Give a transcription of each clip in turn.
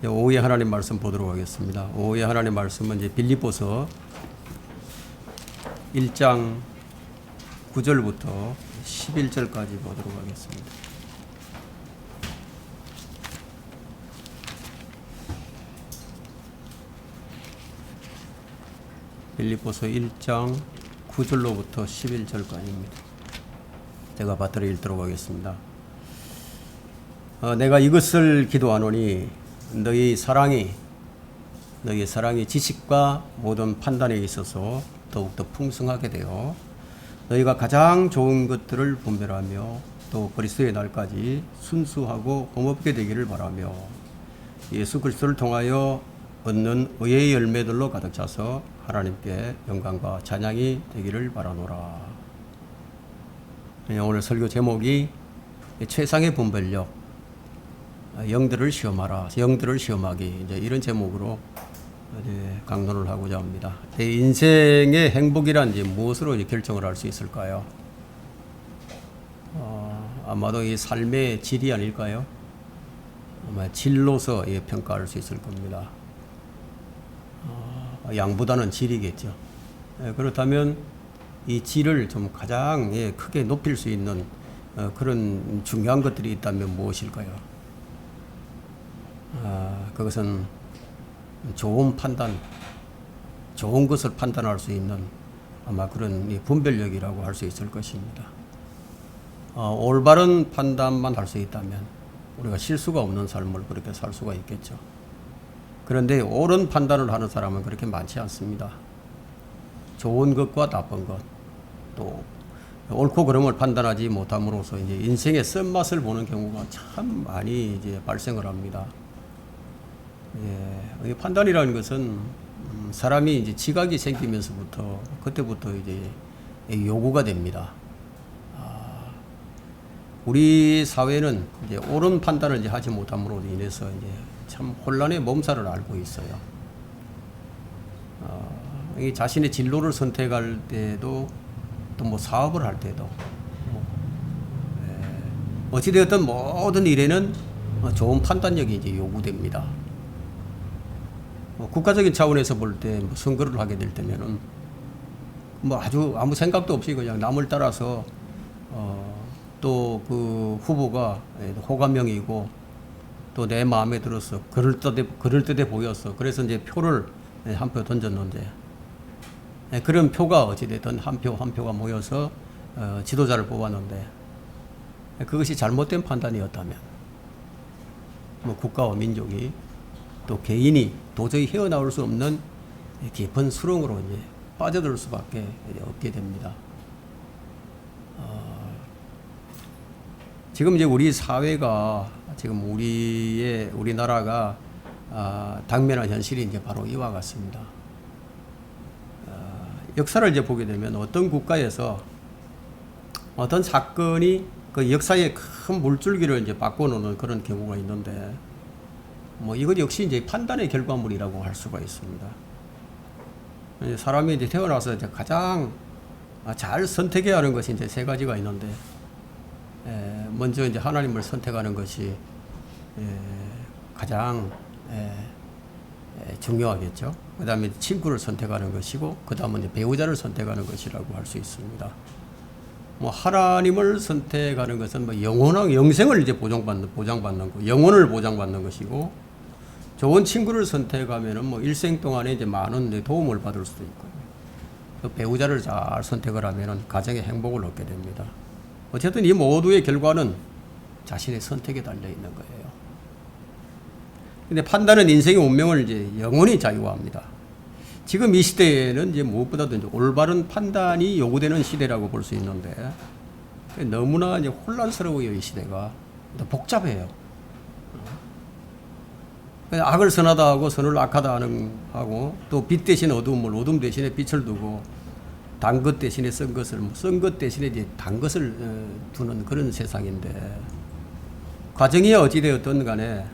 오후에 하나님 말씀 보도록 하겠습니다. 오후에 하나님 말씀은 이제 빌립보서 1장 9절부터 11절까지 보도록 하겠습니다. 빌립보서 1장 9절로부터 11절까지입니다. 제가 받들어 읽도록 하겠습니다. 내가 이것을 기도하노니 너희 사랑이 지식과 모든 판단에 있어서 더욱더 풍성하게 되어 너희가 가장 좋은 것들을 분별하며 또 그리스도의 날까지 순수하고 흠없게 되기를 바라며 예수 그리스도를 통하여 얻는 의의 열매들로 가득 차서 하나님께 영광과 찬양이 되기를 바라노라. 오늘 설교 제목이 최상의 분별력, 영들을 시험하라, 영들을 시험하기, 이제 이런 제목으로 이제 강론을 하고자 합니다. 내 인생의 행복이란 이제 무엇으로 이제 결정을 할 수 있을까요? 아마도 이 삶의 질이 아닐까요? 아마 질로서 평가할 수 있을 겁니다. 양보다는 질이겠죠. 그렇다면 이 질을 좀 가장 크게 높일 수 있는 그런 중요한 것들이 있다면 무엇일까요? 그것은 좋은 판단, 좋은 것을 판단할 수 있는 아마 그런 분별력이라고 할 수 있을 것입니다. 올바른 판단만 할 수 있다면 우리가 실수가 없는 삶을 그렇게 살 수가 있겠죠. 그런데 옳은 판단을 하는 사람은 그렇게 많지 않습니다. 좋은 것과 나쁜 것, 또 옳고 그름을 판단하지 못함으로써 이제 인생의 쓴맛을 보는 경우가 참 많이 이제 발생을 합니다. 판단이라는 것은 사람이 이제 지각이 생기면서부터 그때부터 이제 요구가 됩니다. 우리 사회는 이제 옳은 판단을 이제 하지 못함으로 인해서 이제 참 혼란의 몸살을 앓고 있어요. 자신의 진로를 선택할 때도 또 뭐 사업을 할 때도 어찌되었든 모든 일에는 좋은 판단력이 이제 요구됩니다. 국가적인 차원에서 볼 때 선거를 하게 될 때면은 아주 아무 생각도 없이 그냥 남을 따라서 또 그 후보가 호감형이고 또 내 마음에 들어서 그럴듯해 보였어. 그래서 이제 표를 한 표 던졌는데 그런 표가 어찌됐든 한 표가 모여서 지도자를 뽑았는데 그것이 잘못된 판단이었다면 국가와 민족이 또 개인이 도저히 헤어나올 수 없는 깊은 수렁으로 이제 빠져들 수밖에 없게 됩니다. 지금 이제 우리 사회가 지금 우리나라가 당면한 현실이 이제 바로 이와 같습니다. 역사를 이제 보게 되면 어떤 국가에서 어떤 사건이 그 역사의 큰 물줄기를 이제 바꿔놓는 그런 경우가 있는데 이것 역시 이제 판단의 결과물이라고 할 수가 있습니다. 사람이 이제 태어나서 이제 가장 잘 선택해야 하는 것이 이제 세 가지가 있는데, 먼저 이제 하나님을 선택하는 것이 가장 중요하겠죠. 그 다음에 친구를 선택하는 것이고, 그 다음은 이제 배우자를 선택하는 것이라고 할 수 있습니다. 하나님을 선택하는 것은 영원한 영생을 이제 보장받는 거, 영혼을 보장받는 것이고, 좋은 친구를 선택하면은 일생 동안에 이제 많은 도움을 받을 수도 있고요. 또 배우자를 잘 선택을 하면은 가정의 행복을 얻게 됩니다. 어쨌든 이 모두의 결과는 자신의 선택에 달려 있는 거예요. 근데 판단은 인생의 운명을 이제 영원히 자유화합니다. 지금 이 시대에는 이제 무엇보다도 이제 올바른 판단이 요구되는 시대라고 볼 수 있는데 너무나 이제 혼란스러워요. 이 시대가 복잡해요. 악을 선하다 하고 선을 악하다 하고 또 빛 대신 어둠을, 어둠 대신에 빛을 두고 단 것 대신에 쓴 것을, 쓴 것 대신에 이제 단 것을 두는 그런 세상인데, 과정이 어찌되었든 간에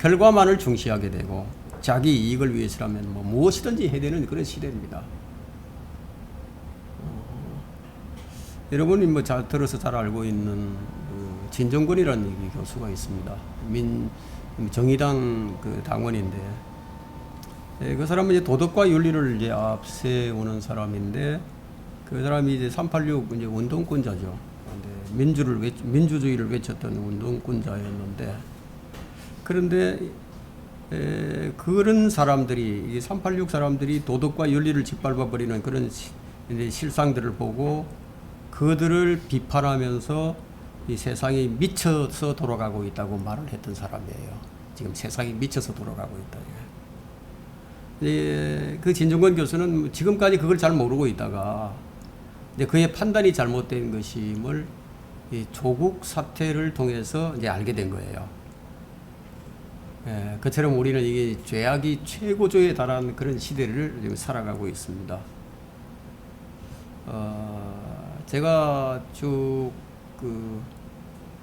결과만을 중시하게 되고 자기 이익을 위해서라면 무엇이든지 해야 되는 그런 시대입니다. 여러분이 잘 들어서 잘 알고 있는 진정권이라는 교수가 있습니다. 정의당 그 당원인데, 그 사람은 이제 도덕과 윤리를 이제 앞세우는 사람인데, 그 사람이 이제 386 이제 운동권자죠. 근데 민주주의를 외쳤던 운동권자였는데, 그런데 그런 사람들이, 이 386 사람들이 도덕과 윤리를 짓밟아 버리는 그런 이제 실상들을 보고 그들을 비판하면서 이 세상이 미쳐서 돌아가고 있다고 말을 했던 사람이에요. 지금 세상이 미쳐서 돌아가고 있다. 그 진중권 교수는 지금까지 그걸 잘 모르고 있다가 이제 그의 판단이 잘못된 것임을 이 조국 사태를 통해서 이제 알게 된 거예요. 그처럼 우리는 이게 죄악이 최고조에 달한 그런 시대를 지금 살아가고 있습니다. 제가 쭉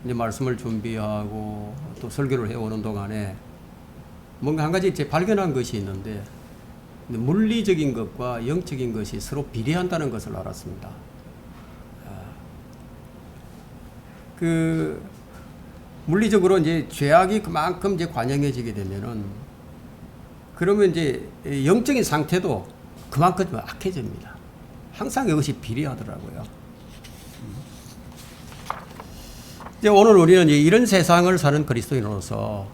이제 말씀을 준비하고 또 설교를 해오는 동안에 뭔가 한 가지 제 발견한 것이 있는데, 물리적인 것과 영적인 것이 서로 비례한다는 것을 알았습니다. 물리적으로 이제 죄악이 그만큼 이제 관영해지게 되면은, 그러면 이제 영적인 상태도 그만큼 악해집니다. 항상 이것이 비례하더라고요. 이제 오늘 우리는 이제 이런 세상을 사는 그리스도인으로서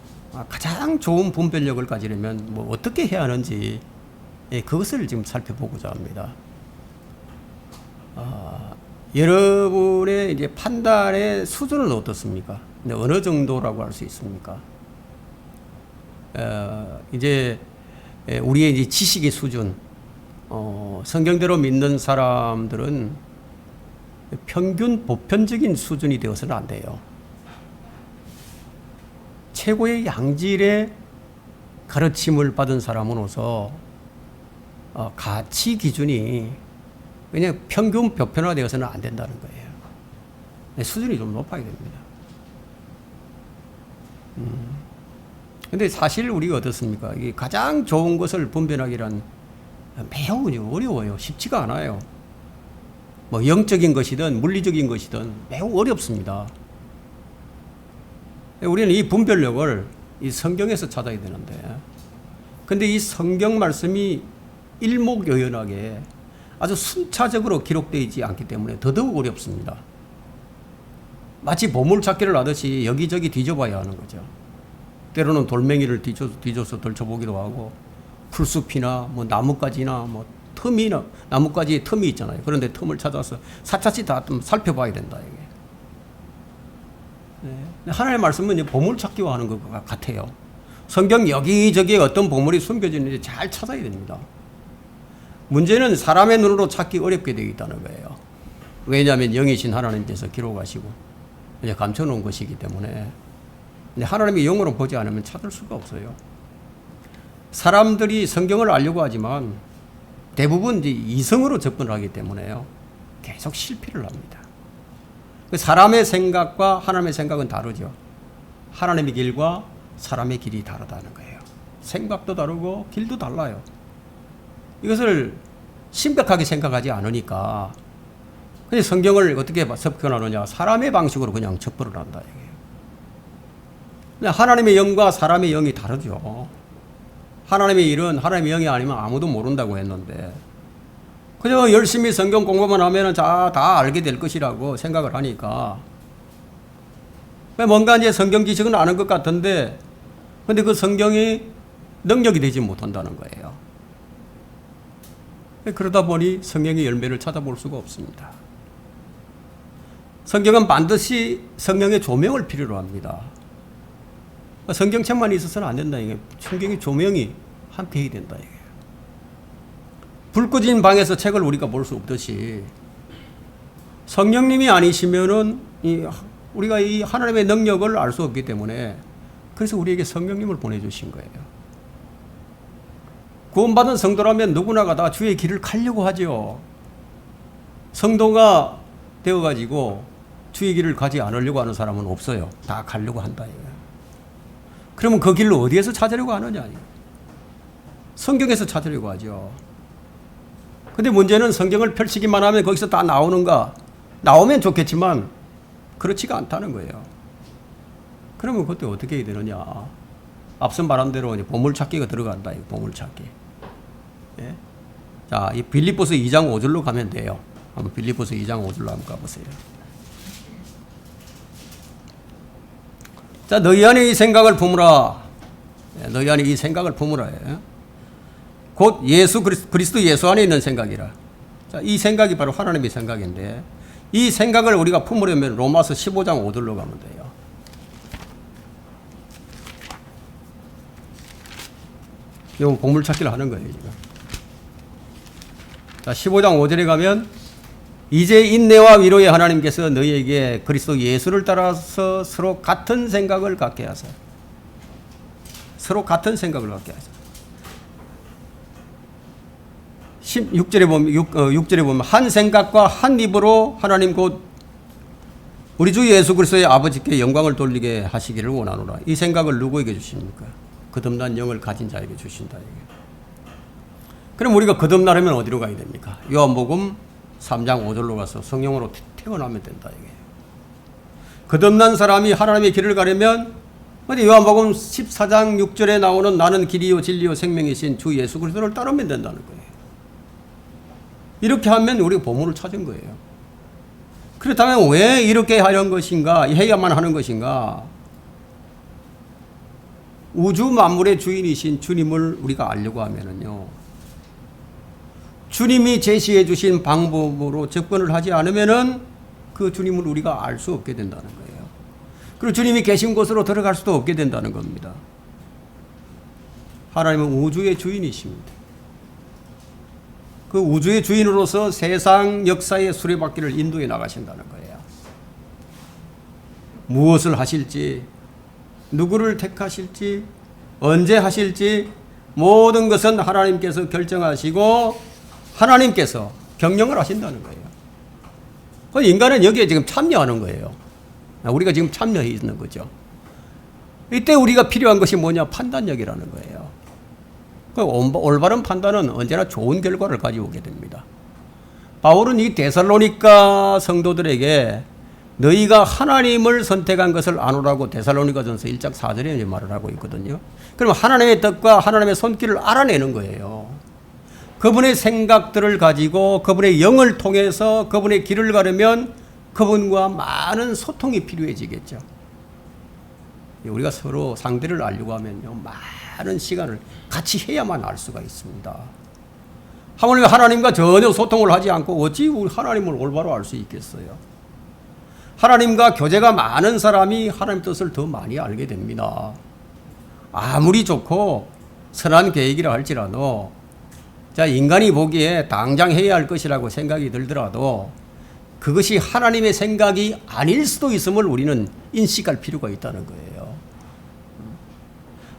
가장 좋은 분별력을 가지려면 뭐 어떻게 해야 하는지, 그것을 지금 살펴보고자 합니다. 여러분의 이제 판단의 수준은 어떻습니까? 어느 정도라고 할 수 있습니까? 이제 우리의 이제 지식의 수준, 성경대로 믿는 사람들은 평균 보편적인 수준이 되어서는 안 돼요. 최고의 양질의 가르침을 받은 사람으로서 가치 기준이 그냥 평균 보편화되어서는 안 된다는 거예요. 수준이 좀 높아야 됩니다. 근데 사실 우리가 어떻습니까? 이게 가장 좋은 것을 분별하기란 매우 어려워요. 쉽지가 않아요. 뭐 영적인 것이든 물리적인 것이든 매우 어렵습니다. 우리는 이 분별력을 이 성경에서 찾아야 되는데, 근데 이 성경 말씀이 일목요연하게 아주 순차적으로 기록되어 있지 않기 때문에 더더욱 어렵습니다. 마치 보물찾기를 하듯이 여기저기 뒤져봐야 하는 거죠. 때로는 돌멩이를 뒤져서 들춰보기도 하고, 풀숲이나 뭐 나뭇가지나 뭐 틈이나 나뭇가지에 틈이 있잖아요. 그런데 틈을 찾아서 사차치 다 살펴봐야 된다, 이게. 하나님의 말씀은 보물찾기와 하는 것 같아요. 성경 여기저기에 어떤 보물이 숨겨져 있는지 잘 찾아야 됩니다. 문제는 사람의 눈으로 찾기 어렵게 되어 있다는 거예요. 왜냐하면 영이신 하나님께서 기록하시고 이제 감춰놓은 것이기 때문에 하나님의 영으로 보지 않으면 찾을 수가 없어요. 사람들이 성경을 알려고 하지만 대부분 이제 이성으로 접근을 하기 때문에요. 계속 실패를 합니다. 사람의 생각과 하나님의 생각은 다르죠. 하나님의 길과 사람의 길이 다르다는 거예요. 생각도 다르고 길도 달라요. 이것을 심각하게 생각하지 않으니까 그냥 성경을 어떻게 접근하느냐, 사람의 방식으로 그냥 접근을 한다, 이게. 하나님의 영과 사람의 영이 다르죠. 하나님의 일은 하나님의 영이 아니면 아무도 모른다고 했는데, 그저 열심히 성경 공부만 하면 다 알게 될 것이라고 생각을 하니까, 뭔가 이제 성경 지식은 아는 것 같은데, 근데 그 성경이 능력이 되지 못한다는 거예요. 그러다 보니 성경의 열매를 찾아볼 수가 없습니다. 성경은 반드시 성령의 조명을 필요로 합니다. 성경책만 있어서는 안 된다, 이게. 성경의 조명이 함께 해야 된다, 이게. 불 꺼진 방에서 책을 우리가 볼 수 없듯이 성령님이 아니시면은 우리가 이 하나님의 능력을 알 수 없기 때문에, 그래서 우리에게 성령님을 보내주신 거예요. 구원받은 성도라면 누구나가 다 주의 길을 가려고 하죠. 성도가 되어가지고 주의 길을 가지 않으려고 하는 사람은 없어요. 다 가려고 한다, 이거예요. 그러면 그 길로 어디에서 찾으려고 하느냐? 성경에서 찾으려고 하죠. 근데 문제는 성경을 펼치기만 하면 거기서 다 나오는가? 나오면 좋겠지만 그렇지가 않다는 거예요. 그러면 그때 어떻게 해야 되느냐? 앞서 말한 대로 이제 보물찾기가 들어간다. 이 보물찾기. 예? 자, 이 빌립보서 2장 5절로 가면 돼요. 한번 빌립보서 2장 5절로 한번 가보세요. 자, 너희 안에 이 생각을 품으라. 예, 너희 안에 이 생각을 품으라. 예? 곧 예수 그리스도 예수 안에 있는 생각이라. 자, 이 생각이 바로 하나님의 생각인데 이 생각을 우리가 품으려면 로마서 15장 5절로 가면 돼요. 이건 보물찾기를 하는 거예요, 지금. 자, 15장 5절에 가면 이제 인내와 위로의 하나님께서 너희에게 그리스도 예수를 따라서 서로 같은 생각을 갖게 하사. 서로 같은 생각을 갖게 하사. 16절에 보면 6절에 보면 한 생각과 한 입으로 하나님 곧 우리 주 예수 그리스도의 아버지께 영광을 돌리게 하시기를 원하노라. 이 생각을 누구에게 주십니까? 거듭난 영을 가진 자에게 주신다. 그럼 우리가 거듭나려면 어디로 가야 됩니까? 요한복음 3장 5절로 가서 성령으로 태어나면 된다. 이게. 거듭난 사람이 하나님의 길을 가려면 요한복음 14장 6절에 나오는 나는 길이요 진리요 생명이신 주 예수 그리스도를 따르면 된다는 거예요. 이렇게 하면 우리가 보물을 찾은 거예요. 그렇다면 왜 이렇게 하는 것인가? 해야만 하는 것인가? 우주 만물의 주인이신 주님을 우리가 알려고 하면은요. 주님이 제시해 주신 방법으로 접근을 하지 않으면은 그 주님을 우리가 알 수 없게 된다는 거예요. 그리고 주님이 계신 곳으로 들어갈 수도 없게 된다는 겁니다. 하나님은 우주의 주인이십니다. 그 우주의 주인으로서 세상 역사의 수레바퀴를 인도해 나가신다는 거예요. 무엇을 하실지, 누구를 택하실지, 언제 하실지 모든 것은 하나님께서 결정하시고 하나님께서 경영을 하신다는 거예요. 인간은 여기에 지금 참여하는 거예요. 우리가 지금 참여해 있는 거죠. 이때 우리가 필요한 것이 뭐냐? 판단력이라는 거예요. 올바른 판단은 언제나 좋은 결과를 가져오게 됩니다. 바울은 이 데살로니가 성도들에게 너희가 하나님을 선택한 것을 아노라고 데살로니가전서 1장 4절에 말을 하고 있거든요. 그러면 하나님의 뜻과 하나님의 손길을 알아내는 거예요. 그분의 생각들을 가지고 그분의 영을 통해서 그분의 길을 가려면 그분과 많은 소통이 필요해지겠죠. 우리가 서로 상대를 알려고 하면요, 많은 시간을 같이 해야만 알 수가 있습니다. 하물며 하나님과 전혀 소통을 하지 않고 어찌 우리 하나님을 올바로 알 수 있겠어요? 하나님과 교제가 많은 사람이 하나님 뜻을 더 많이 알게 됩니다. 아무리 좋고 선한 계획이라 할지라도 자, 인간이 보기에 당장 해야 할 것이라고 생각이 들더라도 그것이 하나님의 생각이 아닐 수도 있음을 우리는 인식할 필요가 있다는 거예요.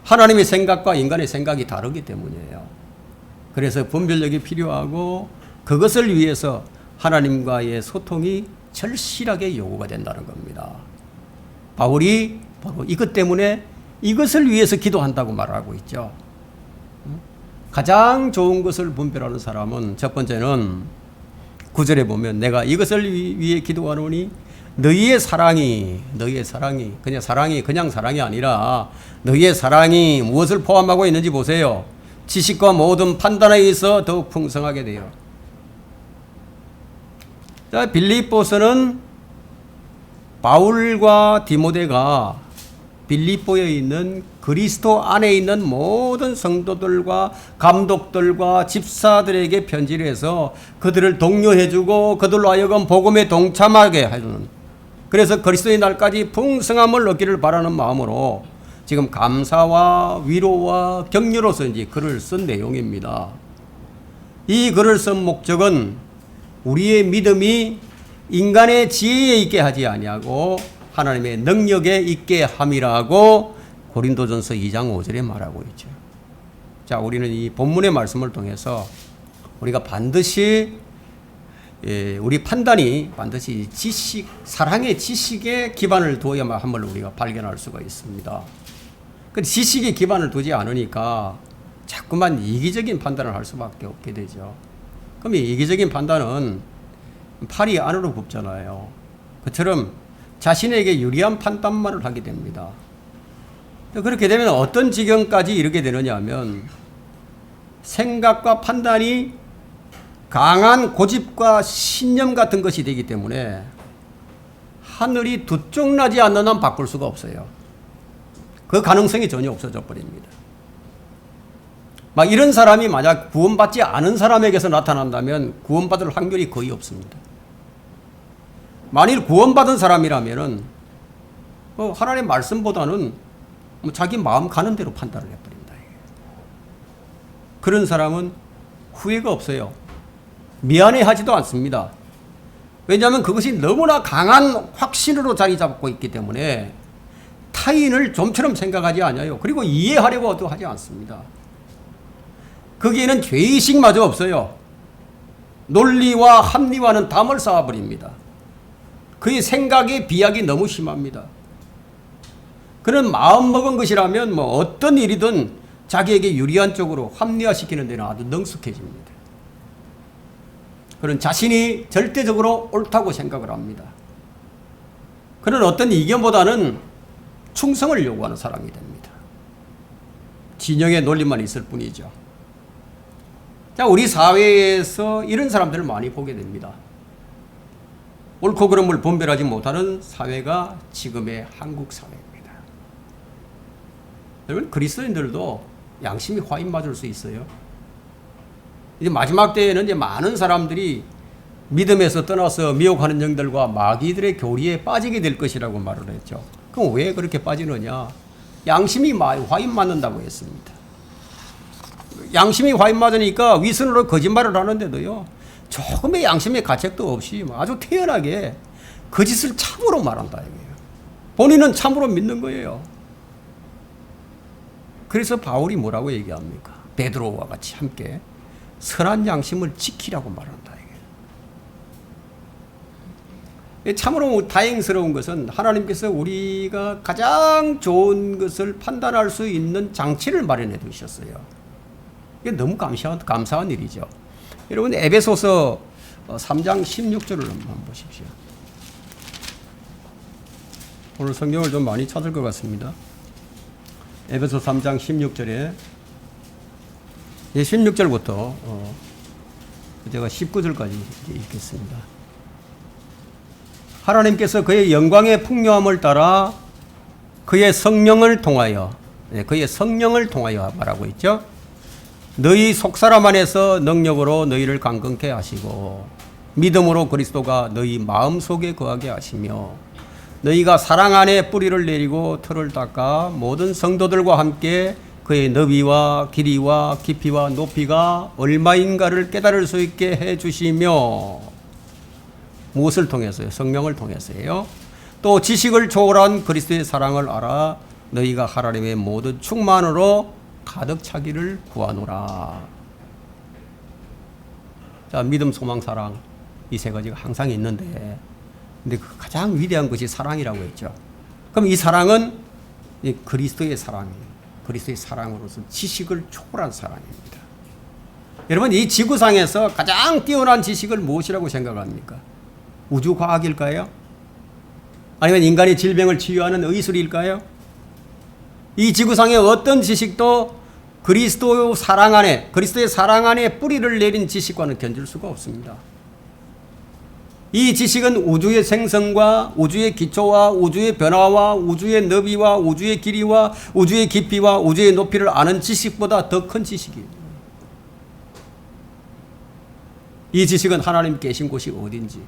하나님의 생각과 인간의 생각이 다르기 때문이에요. 그래서 분별력이 필요하고 그것을 위해서 하나님과의 소통이 절실하게 요구가 된다는 겁니다. 바울이 바로 이것 때문에 이것을 위해서 기도한다고 말하고 있죠. 가장 좋은 것을 분별하는 사람은 첫 번째는 9절에 보면 내가 이것을 위해 기도하노니 너희의 사랑이 그냥 사랑이 아니라 너희의 사랑이 무엇을 포함하고 있는지 보세요. 지식과 모든 판단에 있어 더욱 풍성하게 돼요. 자, 빌립보서는 바울과 디모데가 빌립보에 있는 그리스도 안에 있는 모든 성도들과 감독들과 집사들에게 편지를 해서 그들을 독려해주고 그들로 하여금 복음에 동참하게 해주는, 그래서 그리스도의 날까지 풍성함을 얻기를 바라는 마음으로 지금 감사와 위로와 격려로서 이제 글을 쓴 내용입니다. 이 글을 쓴 목적은 우리의 믿음이 인간의 지혜에 있게 하지 아니하고 하나님의 능력에 있게 함이라고 고린도전서 2장 5절에 말하고 있죠. 자, 우리는 이 본문의 말씀을 통해서 우리가 반드시 우리 판단이 반드시 사랑의 지식에 기반을 두어야만 함을 우리가 발견할 수가 있습니다. 그 지식에 기반을 두지 않으니까 자꾸만 이기적인 판단을 할 수밖에 없게 되죠. 그럼 이 이기적인 판단은 팔이 안으로 굽잖아요. 그처럼 자신에게 유리한 판단만을 하게 됩니다. 그렇게 되면 어떤 지경까지 이르게 되느냐 하면 생각과 판단이 강한 고집과 신념 같은 것이 되기 때문에 하늘이 두 쪽 나지 않는 한 바꿀 수가 없어요. 그 가능성이 전혀 없어져 버립니다. 막 이런 사람이 만약 구원받지 않은 사람에게서 나타난다면 구원받을 확률이 거의 없습니다. 만일 구원받은 사람이라면은 하나님의 말씀보다는 자기 마음 가는 대로 판단을 해버린다. 그런 사람은 후회가 없어요. 미안해하지도 않습니다. 왜냐하면 그것이 너무나 강한 확신으로 자리 잡고 있기 때문에 타인을 좀처럼 생각하지 않아요. 그리고 이해하려고도 하지 않습니다. 거기에는 죄의식마저 없어요. 논리와 합리와는 담을 쌓아버립니다. 그의 생각의 비약이 너무 심합니다. 그는 마음먹은 것이라면 어떤 일이든 자기에게 유리한 쪽으로 합리화시키는 데는 아주 능숙해집니다. 그는 자신이 절대적으로 옳다고 생각을 합니다. 그는 어떤 이견보다는 충성을 요구하는 사람이 됩니다. 진영의 논리만 있을 뿐이죠. 자, 우리 사회에서 이런 사람들을 많이 보게 됩니다. 옳고 그름을 분별하지 못하는 사회가 지금의 한국 사회입니다. 여러분, 그리스도인들도 양심이 화인 맞을 수 있어요. 이제 마지막 때에는 이제 많은 사람들이 믿음에서 떠나서 미혹하는 영들과 마귀들의 교리에 빠지게 될 것이라고 말을 했죠. 그럼 왜 그렇게 빠지느냐? 양심이 화인 맞는다고 했습니다. 양심이 화인 맞으니까 위선으로 거짓말을 하는데도요, 조금의 양심의 가책도 없이 아주 태연하게 거짓을 참으로 말한다 이거예요. 본인은 참으로 믿는 거예요. 그래서 바울이 뭐라고 얘기합니까? 베드로와 같이 함께 선한 양심을 지키라고 말한다 이게. 참으로 다행스러운 것은 하나님께서 우리가 가장 좋은 것을 판단할 수 있는 장치를 마련해 두셨어요. 이게 너무 감사한 일이죠. 여러분, 에베소서 3장 16절을 한번 보십시오. 오늘 성경을 좀 많이 찾을 것 같습니다. 에베소 3장 16절에 16절부터 제가 19절까지 읽겠습니다. 하나님께서 그의 영광의 풍요함을 따라 그의 성령을 통하여 말하고 있죠. 너희 속사람 안에서 능력으로 너희를 강건케 하시고 믿음으로 그리스도가 너희 마음속에 거하게 하시며 너희가 사랑 안에 뿌리를 내리고 털을 닦아 모든 성도들과 함께 그의 너비와 길이와 깊이와 높이가 얼마인가를 깨달을 수 있게 해주시며, 무엇을 통해서요? 성령을 통해서요. 또 지식을 초월한 그리스도의 사랑을 알아 너희가 하나님의 모든 충만으로 가득 차기를 구하노라. 자, 믿음, 소망, 사랑, 이 세 가지가 항상 있는데, 근데 그 가장 위대한 것이 사랑이라고 했죠. 그럼 이 사랑은 그리스도의 사랑이에요. 그리스도의 사랑으로서 지식을 초월한 사랑입니다. 여러분, 이 지구상에서 가장 뛰어난 지식을 무엇이라고 생각합니까? 우주과학일까요? 아니면 인간의 질병을 치유하는 의술일까요? 이 지구상의 어떤 지식도 그리스도의 사랑 안에 뿌리를 내린 지식과는 견줄 수가 없습니다. 이 지식은 우주의 생성과 우주의 기초와 우주의 변화와 우주의 너비와 우주의 길이와 우주의 깊이와 우주의 높이를 아는 지식보다 더 큰 지식이에요. 이 지식은 하나님 계신 곳이 어딘지,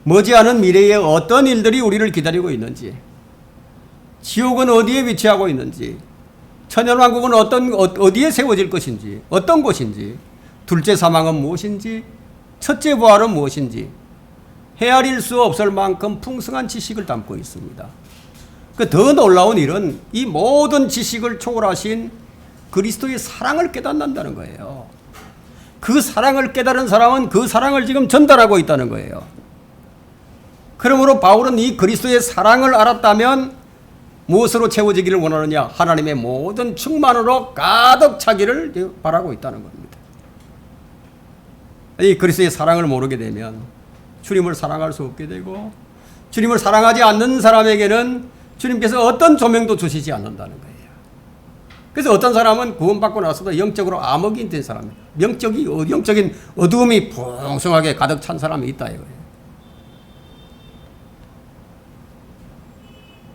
머지않은 미래에 어떤 일들이 우리를 기다리고 있는지, 지옥은 어디에 위치하고 있는지, 천연왕국은 어디에 세워질 것인지, 어떤 곳인지, 둘째 사망은 무엇인지, 첫째 부활은 무엇인지 헤아릴 수 없을 만큼 풍성한 지식을 담고 있습니다. 더 놀라운 일은 이 모든 지식을 초월하신 그리스도의 사랑을 깨닫는다는 거예요. 그 사랑을 깨달은 사람은 그 사랑을 지금 전달하고 있다는 거예요. 그러므로 바울은 이 그리스도의 사랑을 알았다면 무엇으로 채워지기를 원하느냐? 하나님의 모든 충만으로 가득 차기를 바라고 있다는 겁니다. 이 그리스도의 사랑을 모르게 되면 주님을 사랑할 수 없게 되고, 주님을 사랑하지 않는 사람에게는 주님께서 어떤 조명도 주시지 않는다는 거예요. 그래서 어떤 사람은 구원받고 나서도 영적으로 암흑이 된 사람, 영적인 어두움이 풍성하게 가득 찬 사람이 있다 이거예요.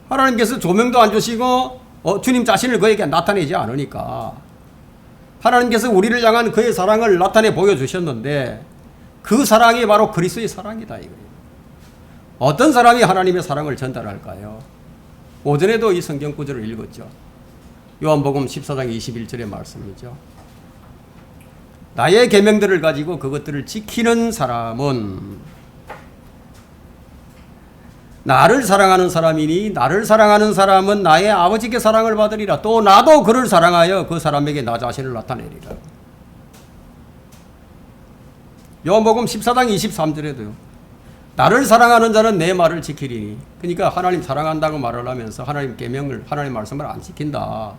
하나님께서 조명도 안 주시고 주님 자신을 그에게 나타내지 않으니까 하나님께서 우리를 향한 그의 사랑을 나타내 보여주셨는데 그 사랑이 바로 그리스도의 사랑이다 이거예요. 어떤 사람이 하나님의 사랑을 전달할까요? 오전에도 이 성경 구절을 읽었죠. 요한복음 14장 21절의 말씀이죠. 나의 계명들을 가지고 그것들을 지키는 사람은 나를 사랑하는 사람이니 나를 사랑하는 사람은 나의 아버지께 사랑을 받으리라. 또 나도 그를 사랑하여 그 사람에게 나 자신을 나타내리라. 요한복음 14장 23절에도요. 나를 사랑하는 자는 내 말을 지키리니. 그러니까 하나님 사랑한다고 말을 하면서 하나님 계명을 하나님 말씀을 안 지킨다.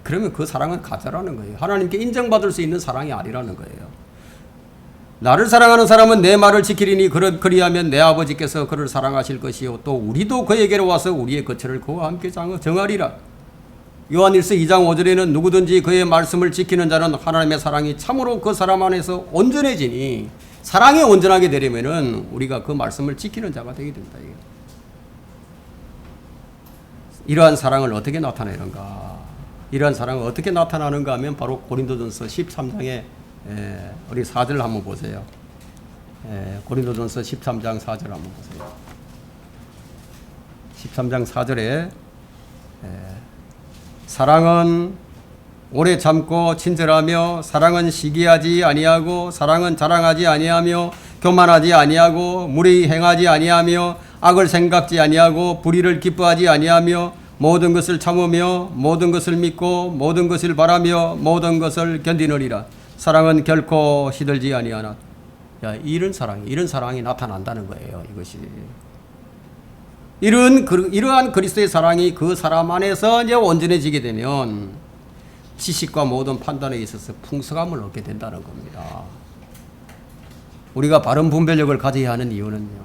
그러면 그 사랑은 가짜라는 거예요. 하나님께 인정받을 수 있는 사랑이 아니라는 거예요. 나를 사랑하는 사람은 내 말을 지키리니 그리하면 내 아버지께서 그를 사랑하실 것이요 또 우리도 그에게로 와서 우리의 거처를 그와 함께 정하리라. 요한일서 2장 5절에는 누구든지 그의 말씀을 지키는 자는 하나님의 사랑이 참으로 그 사람 안에서 온전해지니 사랑이 온전하게 되려면은 우리가 그 말씀을 지키는 자가 되게 된다. 이러한 사랑을 어떻게 나타내는가? 이러한 사랑은 어떻게 나타나는가 하면 바로 고린도전서 13장에 우리 4절 한번 보세요. 고린도전서 13장 4절 한번 보세요. 13장 4절에 사랑은 오래 참고 친절하며 사랑은 시기하지 아니하고 사랑은 자랑하지 아니하며 교만하지 아니하고 무례히 행하지 아니하며 악을 생각지 아니하고 불의를 기뻐하지 아니하며 모든 것을 참으며 모든 것을 믿고 모든 것을 바라며 모든 것을 견디느니라. 사랑은 결코 시들지 아니하나. 이런 사랑이 나타난다는 거예요. 이것이 이러한 그리스도의 사랑이 그 사람 안에서 이제 온전해지게 되면 지식과 모든 판단에 있어서 풍성함을 얻게 된다는 겁니다. 우리가 바른 분별력을 가져야 하는 이유는요.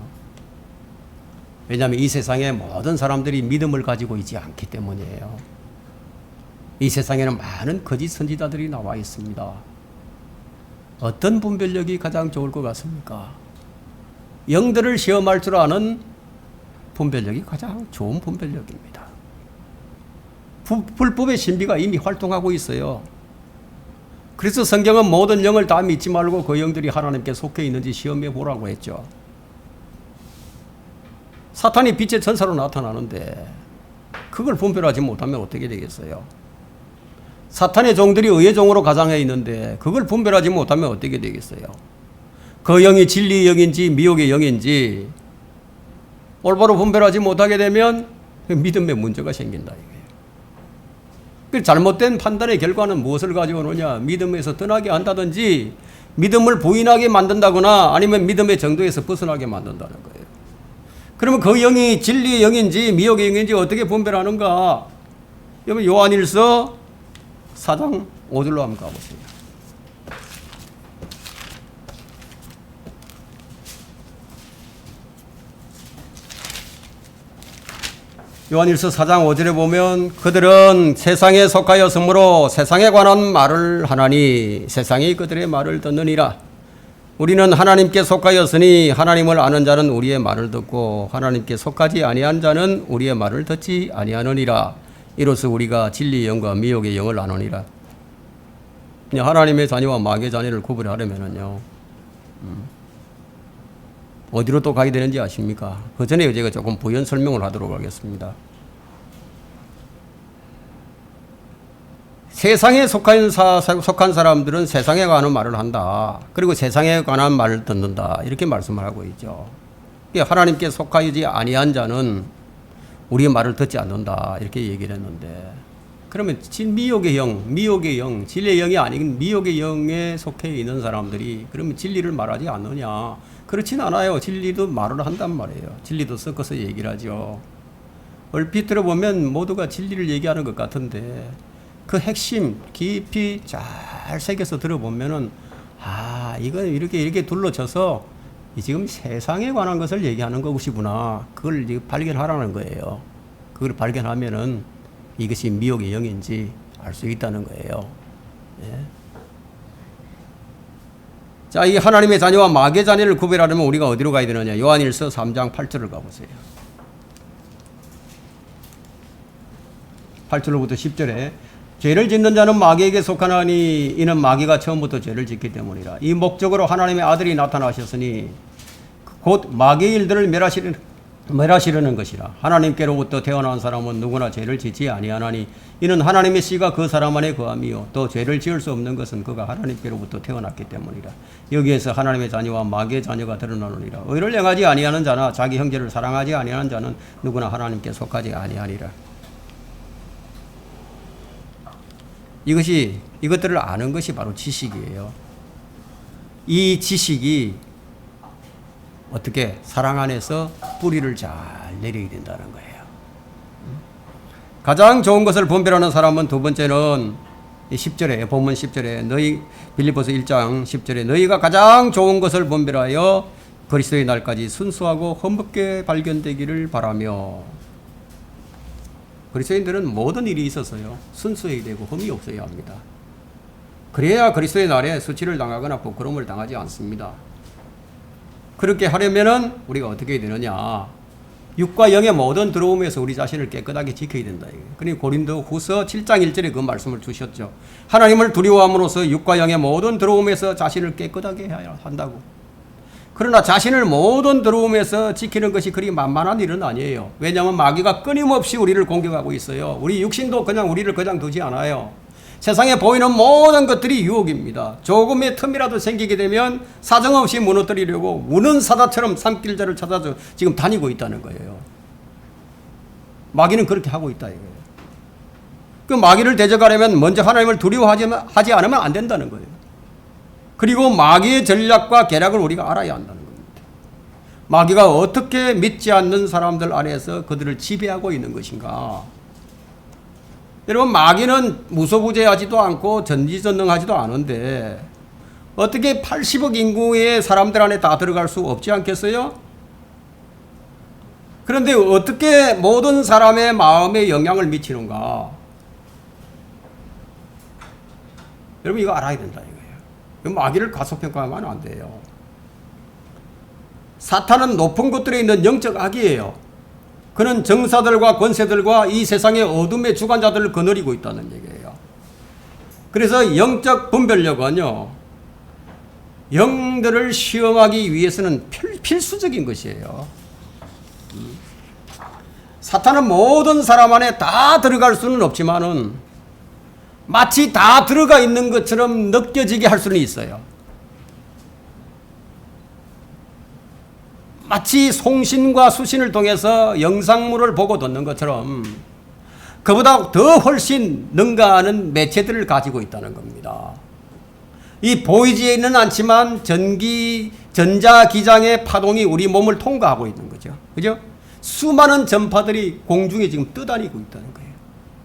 왜냐하면 이 세상에 모든 사람들이 믿음을 가지고 있지 않기 때문이에요. 이 세상에는 많은 거짓 선지자들이 나와 있습니다. 어떤 분별력이 가장 좋을 것 같습니까? 영들을 시험할 줄 아는 분별력이 가장 좋은 분별력입니다. 불법의 신비가 이미 활동하고 있어요. 그래서 성경은 모든 영을 다 믿지 말고 그 영들이 하나님께 속해 있는지 시험해 보라고 했죠. 사탄이 빛의 천사로 나타나는데 그걸 분별하지 못하면 어떻게 되겠어요? 사탄의 종들이 의의 종으로 가장해 있는데 그걸 분별하지 못하면 어떻게 되겠어요? 그 영이 진리의 영인지 미혹의 영인지 올바로 분별하지 못하게 되면 믿음에 문제가 생긴다. 이게. 잘못된 판단의 결과는 무엇을 가지고 오느냐? 믿음에서 떠나게 한다든지 믿음을 부인하게 만든다거나 아니면 믿음의 정도에서 벗어나게 만든다는 거예요. 그러면 그 영이 진리의 영인지 미혹의 영인지 어떻게 분별하는가? 여러분 요한일서 4장 5절로 한번 가보세요. 요한일서 4장 5절에 보면 그들은 세상에 속하였으므로 세상에 관한 말을 하나니 세상이 그들의 말을 듣느니라. 우리는 하나님께 속하였으니 하나님을 아는 자는 우리의 말을 듣고 하나님께 속하지 아니한 자는 우리의 말을 듣지 아니하느니라. 이로써 우리가 진리의 영과 미혹의 영을 아느니라. 하나님의 자녀와 마귀의 자녀를 구분하려면요, 어디로 또 가게 되는지 아십니까? 그 전에 제가 조금 부연 설명을 하도록 하겠습니다. 세상에 속한 사람들은 세상에 관한 말을 한다. 그리고 세상에 관한 말을 듣는다. 이렇게 말씀을 하고 있죠. 하나님께 속하지 아니한 자는 우리의 말을 듣지 않는다. 이렇게 얘기를 했는데, 그러면 미혹의 영, 진리의 영이 아닌 미혹의 영에 속해 있는 사람들이 그러면 진리를 말하지 않느냐? 그렇진 않아요. 진리도 말을 한단 말이에요. 진리도 섞어서 얘기를 하죠. 얼핏 들어보면 모두가 진리를 얘기하는 것 같은데 그 핵심 깊이 잘 새겨서 들어보면은 이건 이렇게 둘러쳐서 지금 세상에 관한 것을 얘기하는 것이구나. 그걸 발견하라는 거예요. 그걸 발견하면은 이것이 미혹의 영인지 알 수 있다는 거예요. 예. 자, 이 하나님의 자녀와 마귀의 자녀를 구별하려면 우리가 어디로 가야 되느냐? 요한일서 3장 8절을 가보세요. 8절로부터 10절에 죄를 짓는 자는 마귀에게 속하나니 이는 마귀가 처음부터 죄를 짓기 때문이라. 이 목적으로 하나님의 아들이 나타나셨으니 곧 마귀의 일들을 멸하시려는 것이라. 하나님께로부터 태어난 사람은 누구나 죄를 짓지 아니하나니 이는 하나님의 씨가 그 사람 안에 거함이요 또 죄를 지을 수 없는 것은 그가 하나님께로부터 태어났기 때문이라. 여기에서 하나님의 자녀와 마귀의 자녀가 드러나느니라. 의를 행하지 아니하는 자나 자기 형제를 사랑하지 아니하는 자는 누구나 하나님께 속하지 아니하니라. 이것들을 아는 것이 바로 지식이에요. 이 지식이 어떻게 사랑 안에서 뿌리를 잘 내리게 된다는 거예요. 가장 좋은 것을 분별하는 사람은 두 번째는 10절에 본문 10절에 너희 빌립보서 1장 10절에 너희가 가장 좋은 것을 분별하여 그리스도의 날까지 순수하고 흠없게 발견되기를 바라며. 그리스도인들은 모든 일이 있어서요 순수해야 되고 흠이 없어야 합니다. 그래야 그리스도의 날에 수치를 당하거나 부끄러움을 당하지 않습니다. 그렇게 하려면은 우리가 어떻게 해야 되느냐? 육과 영의 모든 들어옴에서 우리 자신을 깨끗하게 지켜야 된다. 그러니 고린도후서 7장 1절에 그 말씀을 주셨죠. 하나님을 두려워함으로써 육과 영의 모든 들어옴에서 자신을 깨끗하게 해야 한다고. 그러나 자신을 모든 들어옴에서 지키는 것이 그리 만만한 일은 아니에요. 왜냐하면 마귀가 끊임없이 우리를 공격하고 있어요. 우리 육신도 그냥 우리를 그냥 두지 않아요. 세상에 보이는 모든 것들이 유혹입니다. 조금의 틈이라도 생기게 되면 사정없이 무너뜨리려고 우는 사자처럼 산길자를 찾아서 지금 다니고 있다는 거예요. 마귀는 그렇게 하고 있다 이거예요. 그 마귀를 대적하려면 먼저 하나님을 두려워하지 않으면 안 된다는 거예요. 그리고 마귀의 전략과 계략을 우리가 알아야 한다는 겁니다. 마귀가 어떻게 믿지 않는 사람들 안에서 그들을 지배하고 있는 것인가. 여러분, 마귀는 무소부재하지도 않고 전지전능하지도 않은데 어떻게 80억 인구의 사람들 안에 다 들어갈 수 없지 않겠어요? 그런데 어떻게 모든 사람의 마음에 영향을 미치는가? 여러분, 이거 알아야 된다 이거예요. 마귀를 과소평가하면 안 돼요. 사탄은 높은 곳들에 있는 영적 악이에요. 그는 정사들과 권세들과 이 세상의 어둠의 주관자들을 거느리고 있다는 얘기예요. 그래서 영적 분별력은요, 영들을 시험하기 위해서는 필수적인 것이에요. 사탄은 모든 사람 안에 다 들어갈 수는 없지만은 마치 다 들어가 있는 것처럼 느껴지게 할 수는 있어요. 마치 송신과 수신을 통해서 영상물을 보고 듣는 것처럼 그보다 더 훨씬 능가하는 매체들을 가지고 있다는 겁니다. 이 보이지는 않지만 전자기장의 파동이 우리 몸을 통과하고 있는 거죠. 그죠? 수많은 전파들이 공중에 지금 떠다니고 있다는 거예요.